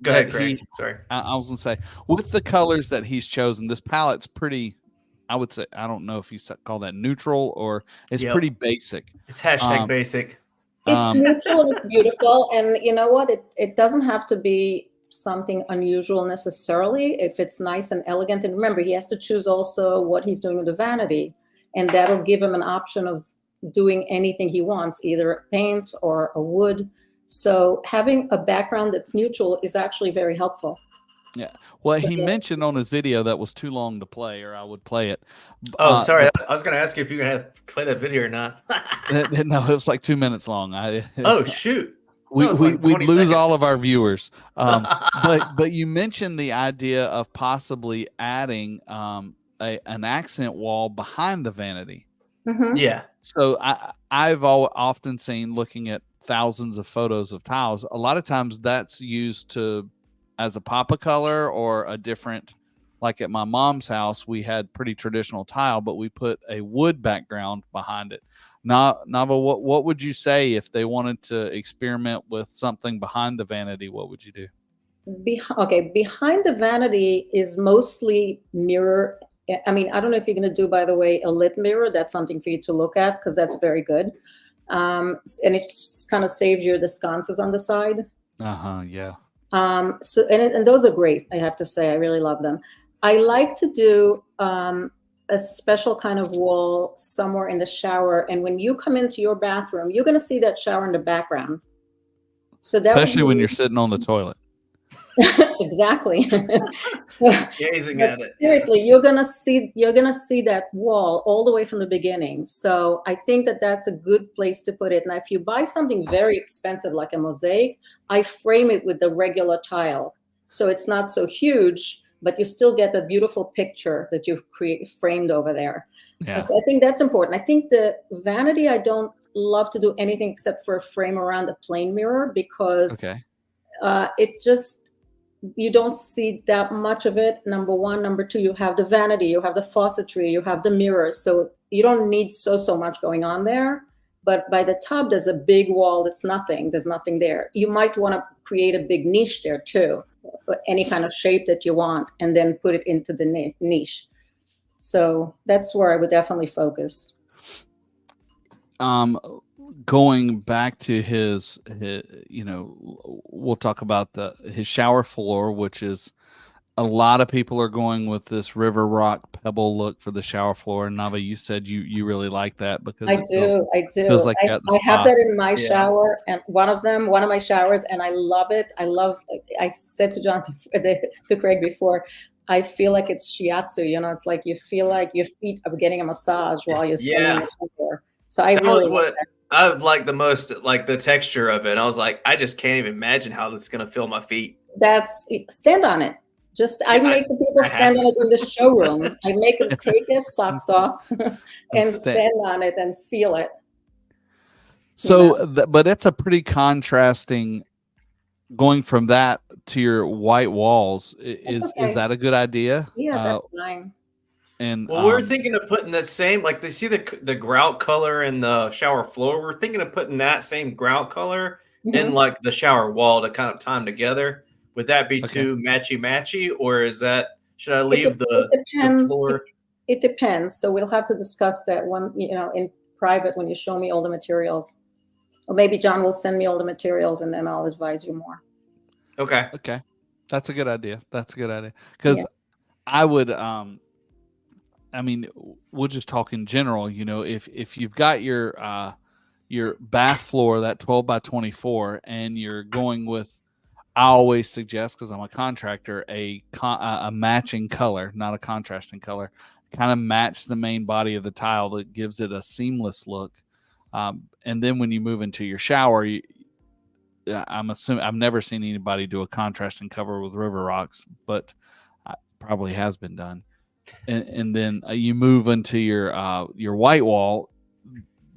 go ahead, that Craig? he, Sorry. I was gonna say, with the colors that he's chosen, this palette's pretty. I would say, I don't know if you call that neutral or it's Yep. pretty basic. It's hashtag basic. It's neutral and it's beautiful. And you know what? It doesn't have to be something unusual necessarily if it's nice and elegant. And remember, he has to choose also what he's doing with the vanity. And that'll give him an option of doing anything he wants, either a paint or a wood. So having a background that's neutral is actually very helpful. Yeah. Well, he mentioned on his video that was too long to play, or I would play it. Oh, sorry. I was going to ask you if you could have play that video or not. No, it was like 2 minutes long. Oh, shoot. We'd lose seconds. all of our viewers. But you mentioned the idea of possibly adding an accent wall behind the vanity. Mm-hmm. Yeah. So I've often seen, looking at thousands of photos of tiles, a lot of times that's used as a pop of color or a different, like at my mom's house, we had pretty traditional tile, but we put a wood background behind it. Nava, what would you say if they wanted to experiment with something behind the vanity? What would you do? Behind the vanity is mostly mirror. I mean, I don't know if you're going to do, by the way, a lit mirror. That's something for you to look at because that's very good. And it just kind of saves you the sconces on the side. Yeah. So and those are great. I have to say, I really love them. I like to do a special kind of wall somewhere in the shower. And when you come into your bathroom, you're going to see that shower in the background. So that especially when you're sitting on the toilet. Exactly. Gazing at it. Seriously, you're gonna see that wall all the way from the beginning. So I think that's a good place to put it. Now, if you buy something very expensive like a mosaic, I frame it with the regular tile, so it's not so huge, but you still get the beautiful picture that you've framed over there. Yeah. So I think that's important. I think the vanity, I don't love to do anything except for a frame around a plain mirror because it just, you don't see that much of it. Number one. Number two, you have the vanity, you have the faucetry, you have the mirrors. So you don't need so much going on there. But by the top, there's a big wall that's nothing. There's nothing there. You might want to create a big niche there too, any kind of shape that you want, and then put it into the niche. So that's where I would definitely focus. Going back to his, we'll talk about his shower floor, which is, a lot of people are going with this river rock pebble look for the shower floor. And Nava, you said you really like that because I do. Feels like I have that in my shower, and one of my showers, and I love it. I said to Craig before, I feel like it's shiatsu. It's like you feel like your feet are getting a massage while you're standing in the shower. So I really what I like the most, like the texture of it. I was like, I just can't even imagine how this is going to feel my feet. Stand on it. I make the people stand on it in the showroom. I make them take their socks off and stand on it and feel it. So, but it's a pretty contrasting, going from that to your white walls. Is that a good idea? Yeah, that's fine. And we're thinking of putting that same, like, they see the grout color in the shower floor. We're thinking of putting that same grout color in like the shower wall to kind of tie them together. Would that be too matchy, or should I leave the floor? It depends. So we'll have to discuss that in private when you show me all the materials, or maybe John will send me all the materials and then I'll advise you more. Okay. That's a good idea. Because I would, we'll just talk in general. If you've got your bath floor, that 12 by 24, and you're going with, I always suggest, because I'm a contractor, a matching color, not a contrasting color, kind of match the main body of the tile that gives it a seamless look. And then when you move into your shower, I'm assuming, I've never seen anybody do a contrasting cover with river rocks, but probably has been done. And then you move into your white wall.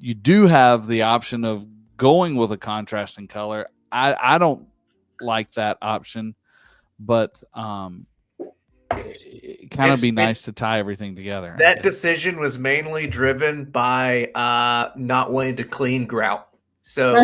you do have the option of going with a contrasting color. I don't like that option, but it kind of be nice to tie everything together. That decision was mainly driven by not wanting to clean grout. So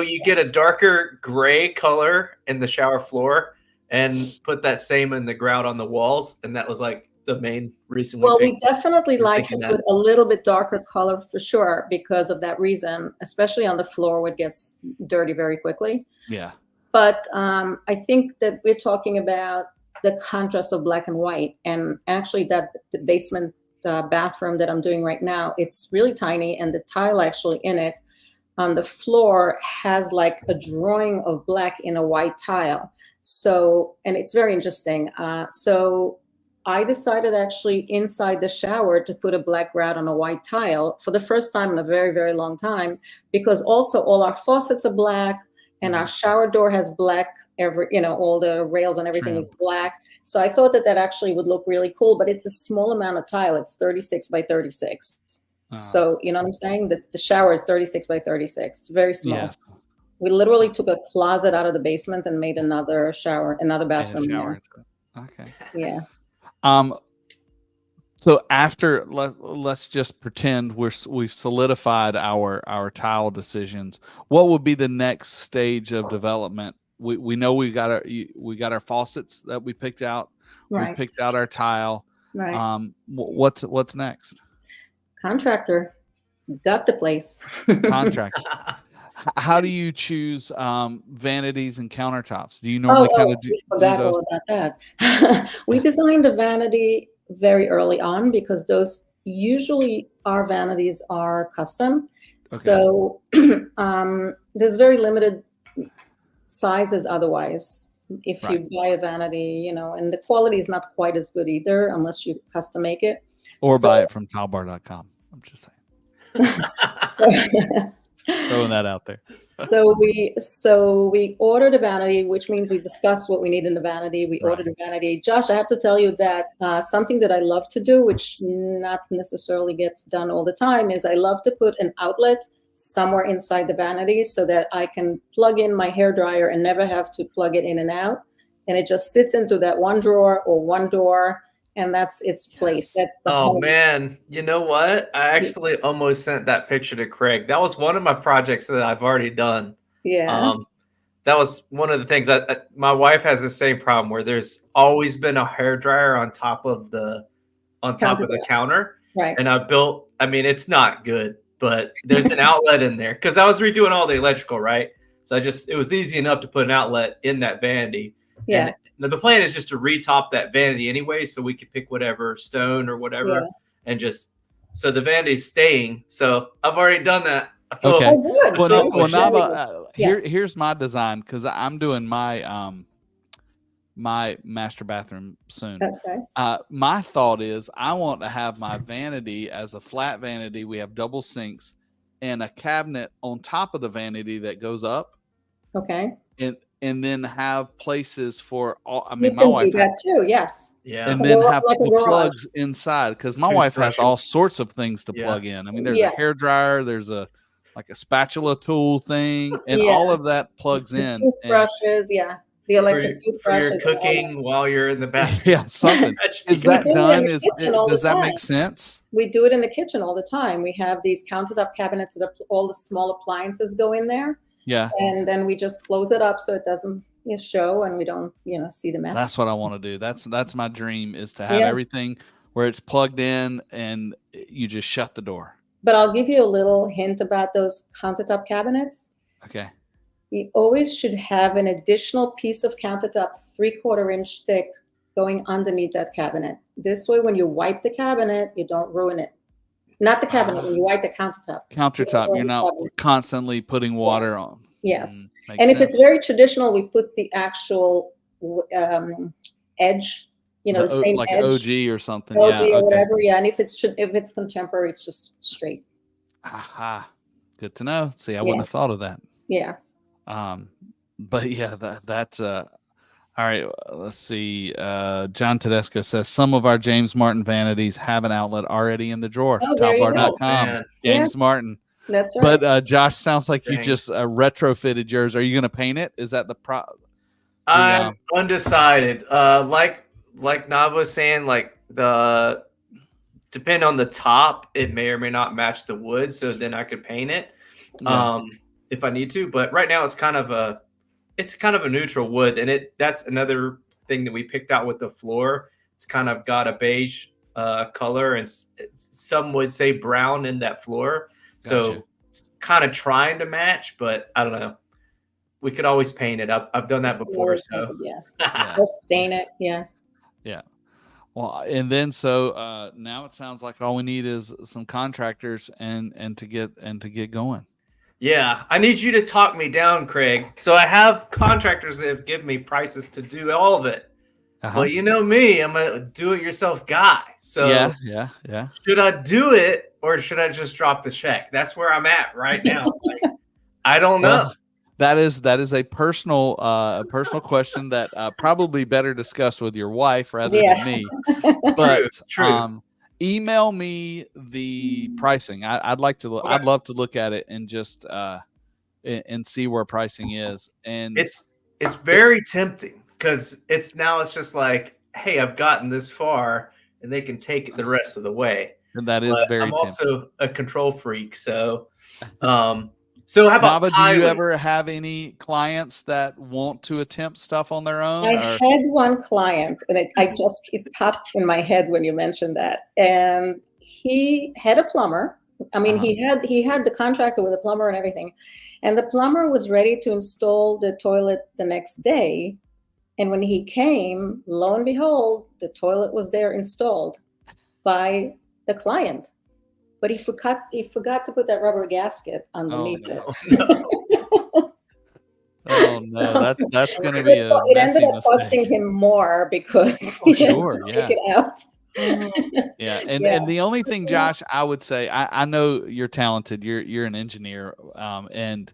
you get a darker gray color in the shower floor and put that same in the grout on the walls, and that was like the main reason we definitely like to put a little bit darker color for sure because of that reason, especially on the floor where it gets dirty very quickly. Yeah. But I think that we're talking about the contrast of black and white, and actually the basement bathroom that I'm doing right now, it's really tiny, and the tile actually in it on the floor has like a drawing of black in a white tile. So, and it's very interesting. So I decided actually inside the shower to put a black grout on a white tile for the first time in a very, very long time, because also all our faucets are black and our shower door has black, all the rails and everything is black. So I thought that actually would look really cool, but it's a small amount of tile. It's 36 by 36. So, you know what I'm saying? The shower is 36 by 36. It's very small. Yes. We literally took a closet out of the basement and made another bathroom there. Okay. Yeah. So after let's just pretend we've solidified our tile decisions. What would be the next stage of development? We know we got our faucets that we picked out. Right. We picked out our tile. Right. What's next? Contractor. Got the place. Contractor. How do you choose vanities and countertops? Do you normally kind of do those? All about that. We designed a vanity very early on because those usually our vanities are custom. Okay. So there's very limited sizes otherwise. If you buy a vanity, and the quality is not quite as good either unless you custom make it. Or buy it from tilebar.com. I'm just saying. Throwing that out there. So we ordered a vanity, which means we discussed what we need in the vanity. We ordered a vanity. Josh, I have to tell you that something that I love to do, which not necessarily gets done all the time, is I love to put an outlet somewhere inside the vanity so that I can plug in my hairdryer and never have to plug it in and out. And it just sits into that one drawer or one door, and that's its place. Yes. Man, you know what? I actually almost sent that picture to Craig. That was one of my projects that I've already done. Yeah. That was one of the things. My wife has the same problem where there's always been a hairdryer on top of the counter. Right. And it's not good, but there's an outlet in there because I was redoing all the electrical, right? So it was easy enough to put an outlet in that vanity. Yeah. And the plan is just to retop that vanity anyway, so we could pick whatever stone or whatever, and so the vanity's staying. So I've already done that. I feel okay. Good. Well, Nava, here's my design because I'm doing my my master bathroom soon. Okay. My thought is I want to have my vanity as a flat vanity. We have double sinks and a cabinet on top of the vanity that goes up. Okay. And then have places for all. I You mean, my can wife do that too. Yes. Yeah. And then have the plugs inside because my wife has all sorts of things to plug in. I mean, there's a hair dryer, there's a spatula tool thing, and all of that plugs in. Toothbrushes, the electric toothbrushes. For your cooking while you're in the bathroom. Yeah, something. Is that done? Does that make sense? We do it in the kitchen all the time. We have these countertop cabinets that all the small appliances go in there. Yeah. And then we just close it up so it doesn't show and we don't, see the mess. That's what I want to do. That's my dream, is to have everything where it's plugged in and you just shut the door. But I'll give you a little hint about those countertop cabinets. Okay. You always should have an additional piece of countertop 3/4 inch thick going underneath that cabinet. This way, when you wipe the cabinet, you don't ruin it. Not the cabinet, when you wipe the countertop. You're not constantly putting water on. Yes. And if it's very traditional, we put the actual edge, the same like edge. OG or something. OG or whatever. Yeah. And if it's contemporary, it's just straight. Aha. Good to know. See, I wouldn't have thought of that. Yeah. But yeah, that's all All right, let's see. John Tedesco says some of our James Martin vanities have an outlet already in the drawer. Oh, there you go. Tilebar.com. Man. James Martin. That's right. But Josh, sounds like you Dang. just retrofitted yours. Are you going to paint it? Is that the I'm undecided. Like Nava was saying, like depend on the top, it may or may not match the wood, so then I could paint it if I need to. But right now it's kind of a neutral wood, and that's another thing that we picked out with the floor. It's kind of got a beige color, and some would say brown in that floor. Gotcha. So it's kind of trying to match, but I don't know. We could always paint it. I've done that before. So yes, Yeah. or stain it. Yeah. Yeah. Well, and then so now it sounds like all we need is some contractors and to get going. Yeah, I need you to talk me down, Craig. So I have contractors that have given me prices to do all of it. But you know me, I'm a do-it-yourself guy. So yeah. should I do it or should I just drop the check? That's where I'm at right now. Like, I don't know. Well, that is a personal question that probably better discussed with your wife rather than me. But True. Email me the pricing. I'd love to look at it and just and see where pricing is. And it's very tempting because it's just like, hey, I've gotten this far and they can take it the rest of the way. And that is very I'm tempting. also a control freak, so so how about Nava, tiling? do you ever have any clients that want to attempt stuff on their own? I had one client, and it popped in my head when you mentioned that. And he had a plumber. I mean, he had the contractor with a plumber and everything. And the plumber was ready to install the toilet the next day. And when he came, lo and behold, the toilet was there installed by the client. But he forgot to put that rubber gasket underneath it. Oh no, that's going to be a it messy ended up mistake. costing him more because he had to take it out. Yeah, and the only thing, Josh, I would say, I know you're talented. You're an engineer, and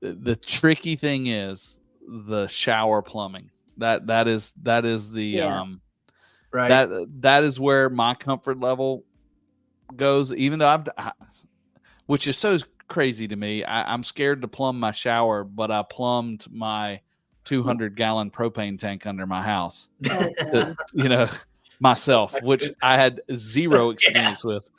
the tricky thing is the shower plumbing. That is the right. That is where my comfort level goes. Even though which is so crazy to me. I'm scared to plumb my shower, but I plumbed my 200-gallon propane tank under my house. Myself, which I had zero experience with,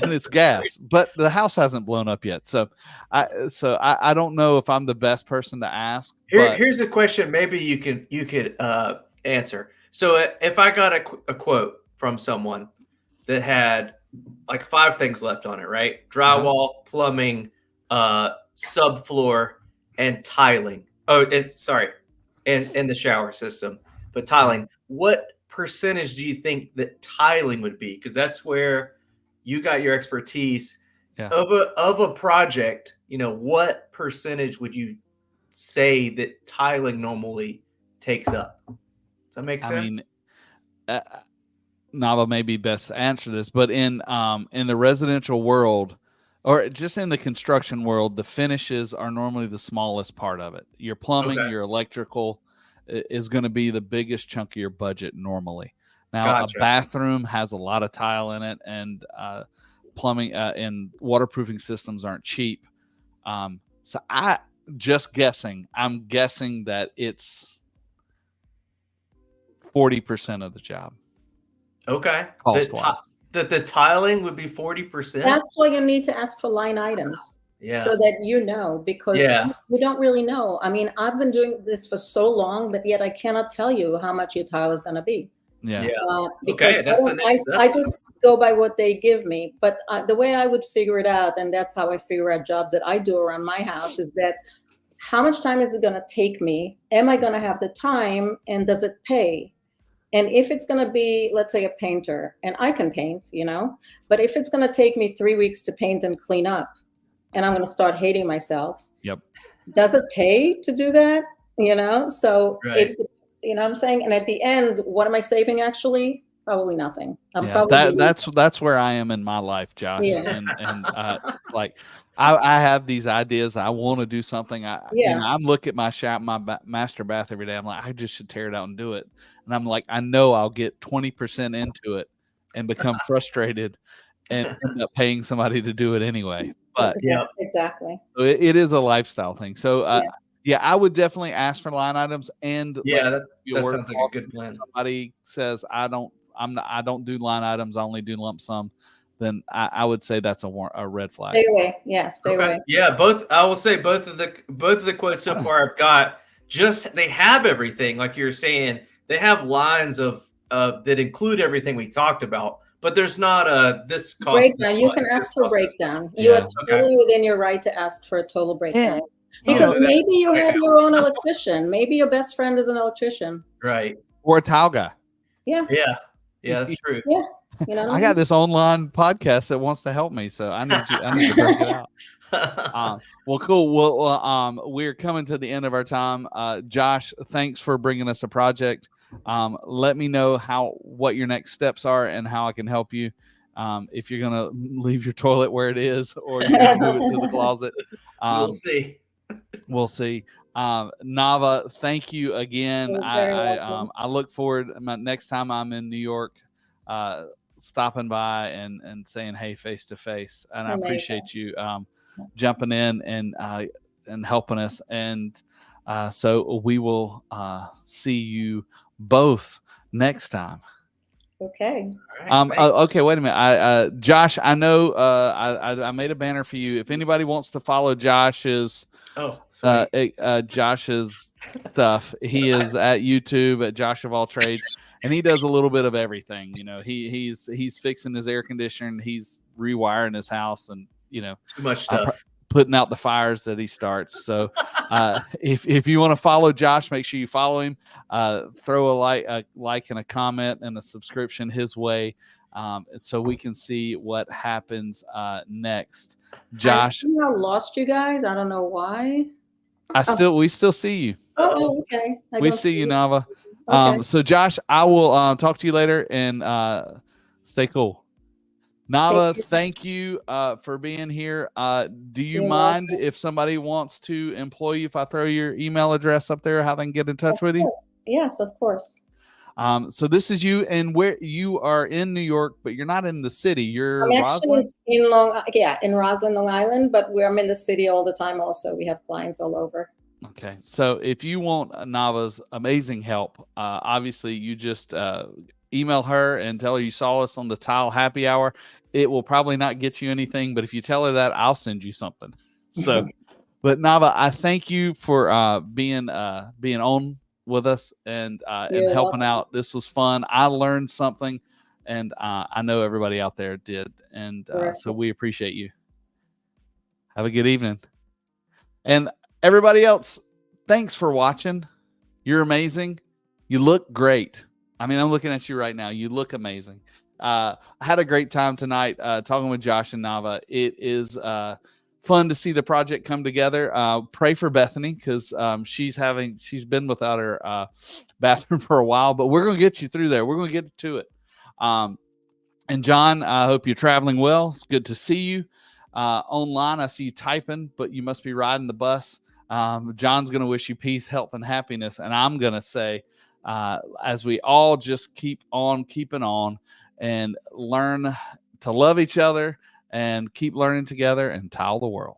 and it's gas. But the house hasn't blown up yet, so I don't know if I'm the best person to ask. Here's a question. Maybe you could answer. So if I got a quote from someone that had like 5 things left on it, right? Drywall, plumbing, subfloor, and tiling. Oh, and the shower system. But tiling, what percentage do you think that tiling would be? Because that's where you got your expertise of a project. What percentage would you say that tiling normally takes up? Does that make sense? I mean, Nava may be best to answer this, but in the residential world, or just in the construction world, the finishes are normally the smallest part of it. Your plumbing, your electrical is going to be the biggest chunk of your budget normally. Now, a bathroom has a lot of tile in it, and plumbing and waterproofing systems aren't cheap. So I'm guessing that it's 40% of the job. Okay. The tiling would be 40%. That's why you need to ask for line items. So that because we don't really know. I mean, I've been doing this for so long, but yet I cannot tell you how much your tile is going to be. Okay, that's the next step. I just go by what they give me. But the way I would figure it out, and that's how I figure out jobs that I do around my house, is that how much time is it going to take me? Am I going to have the time? And does it pay? And if it's going to be, let's say, a painter, and I can paint, but if it's going to take me 3 weeks to paint and clean up, and I'm going to start hating myself, does it pay to do that? So, what I'm saying? And at the end, what am I saving actually? Probably nothing. That's where I am in my life, Josh. Yeah. And like I have these ideas. I want to do something. I'm looking at my master bath every day. I'm like, I just should tear it out and do it. And I'm like, I know I'll get 20% into it and become frustrated and end up paying somebody to do it anyway. But exactly. It is a lifestyle thing. So I would definitely ask for line items and that sounds like a good plan. If somebody says I don't do line items, I only do lump sum, then I would say that's a red flag. Stay away. Yeah, stay away. Yeah, I will say both of the quotes so far I've got, they have everything, like you're saying. They have lines of that include everything we talked about, but there's not this cost. Breakdown. You can ask for breakdown. You are totally within your right to ask for a total breakdown. Because maybe you have your own electrician. Maybe your best friend is an electrician. Right. Or a tile guy. Yeah. Yeah. Yeah, that's true. Yeah. You know, I got this online podcast that wants to help me, so I need to break it out. Well, cool. Well, we're coming to the end of our time. Josh, thanks for bringing us a project. Let me know what your next steps are and how I can help you. If you're gonna leave your toilet where it is, or you're gonna move it to the closet, we'll see. We'll see. Nava, thank you again. I look forward next time I'm in New York, stopping by and saying hey face to face. And I appreciate you jumping in and helping us. And so we will see you both next time. Okay. Okay. Wait a minute. Josh, I know I made a banner for you. If anybody wants to follow Josh's Josh's stuff, he is at YouTube at Josh of All Trades, and he does a little bit of everything. You know, he's fixing his air conditioner, he's rewiring his house, and too much stuff. Putting out the fires that he starts. So if you want to follow Josh, make sure you follow him. Throw a like and a comment and a subscription his way, so we can see what happens next. Josh, I lost you guys. I don't know why. We still see you. Oh, okay. We see you, Nava. Okay. So Josh, I will talk to you later, and stay cool. Nava, thank you for being here. Do you mind if somebody wants to employ you, if I throw your email address up there, how they can get in touch with you? Yes, of course. So this is you, and where you are in New York, but you're not in the city. You're actually in Roslyn, Long Island, but I'm in the city all the time. Also, we have clients all over. Okay, so if you want Nava's amazing help, obviously you just email her and tell her you saw us on the Tile Happy Hour. It will probably not get you anything, but if you tell her that, I'll send you something. So, but Nava, I thank you for being on with us and helping out. This was fun. I learned something, and I know everybody out there did. And so we appreciate you. Have a good evening. And everybody else, thanks for watching. You're amazing. You look great. I mean, I'm looking at you right now. You look amazing. I had a great time tonight talking with Josh and Nava. It is fun to see the project come together. Pray for Bethany, because she's been without her bathroom for a while, but we're going to get you through there. We're going to get to it. And John, I hope you're traveling well. It's good to see you online. I see you typing, but you must be riding the bus. John's going to wish you peace, health, and happiness. And I'm going to say, as we all just keep on keeping on and learn to love each other and keep learning together and tile the world.